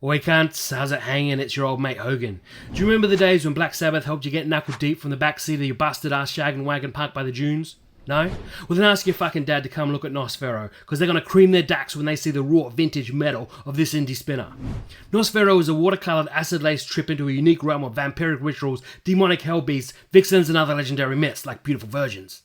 Oi cunts, how's it hanging? It's your old mate Hogan. Do you remember the days when Black Sabbath helped you get knuckle deep from the backseat of your busted ass shaggin' wagon parked by the dunes? No? Well then ask your fucking dad to come look at NOSFERO, because they're gonna cream their dacks when they see the raw vintage metal of this indie spinner. NOSFERO is a watercoloured acid-laced trip into a unique realm of vampiric rituals, demonic hell beasts, vixens and other legendary myths like beautiful virgins.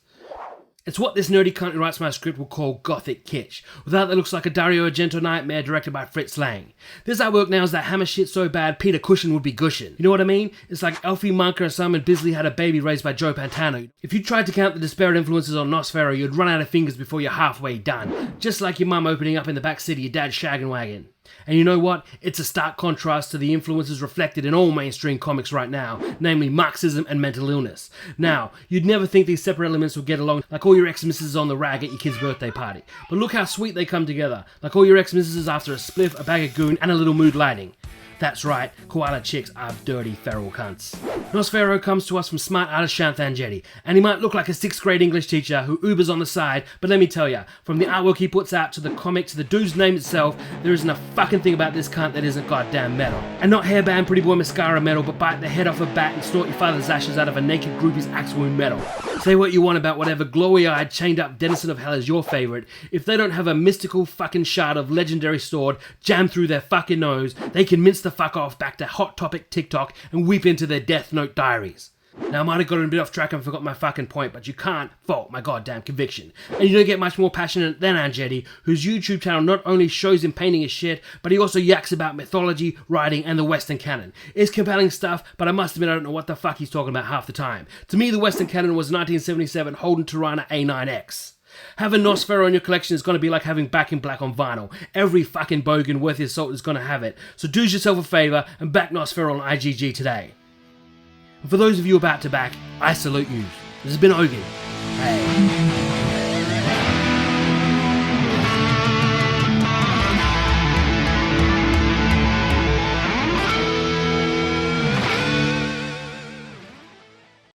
It's what this nerdy cunt who writes my script will call gothic kitsch, without that looks like a Dario Argento nightmare directed by Fritz Lang. This artwork now is that hammer shit so bad Peter Cushing would be gushin'. You know what I mean? It's like Alfie Munker and Simon Bisley had a baby raised by Joe Pantano. If you tried to count the disparate influences on NOSFERO, you'd run out of fingers before you're halfway done. Just like your mum opening up in the backseat of your dad's shaggin' wagon. And you know what? It's a stark contrast to the influences reflected in all mainstream comics right now, namely Marxism and mental illness. Now, you'd never think these separate elements would get along like all your ex-misses on the rag at your kid's birthday party. But look how sweet they come together, like all your ex-misses after a spliff, a bag of goon, and a little mood lighting. That's right, koala chicks are dirty feral cunts. NOSFERO comes to us from smart artist Shanth Enjeti, and he might look like a 6th grade English teacher who Ubers on the side, but let me tell ya, from the artwork he puts out to the comic to the dude's name itself, there isn't a fucking thing about this cunt that isn't goddamn metal. And not hairband pretty boy mascara metal, but bite the head off a bat and snort your father's ashes out of a naked groupie's axe wound metal. Say what you want about whatever glowy-eyed, chained-up denizen of hell is your favourite, if they don't have a mystical fucking shard of legendary sword jammed through their fucking nose, they can mince the fuck off back to Hot Topic TikTok and weep into their Death Note diaries. Now I might have gotten a bit off track and forgot my fucking point, but you can't fault my goddamn conviction. And you don't get much more passionate than Enjeti, whose YouTube channel not only shows him painting his shit, but he also yaks about mythology, writing, and the Western canon. It's compelling stuff, but I must admit I don't know what the fuck he's talking about half the time. To me, the Western canon was 1977 Holden Tirana A9X. Having NOSFERO in your collection is going to be like having Back in Black on vinyl. Every fucking bogan worth his salt is going to have it. So do yourself a favour and back NOSFERO on IGG today. And for those of you about to back, I salute you. This has been Hogan. Hey.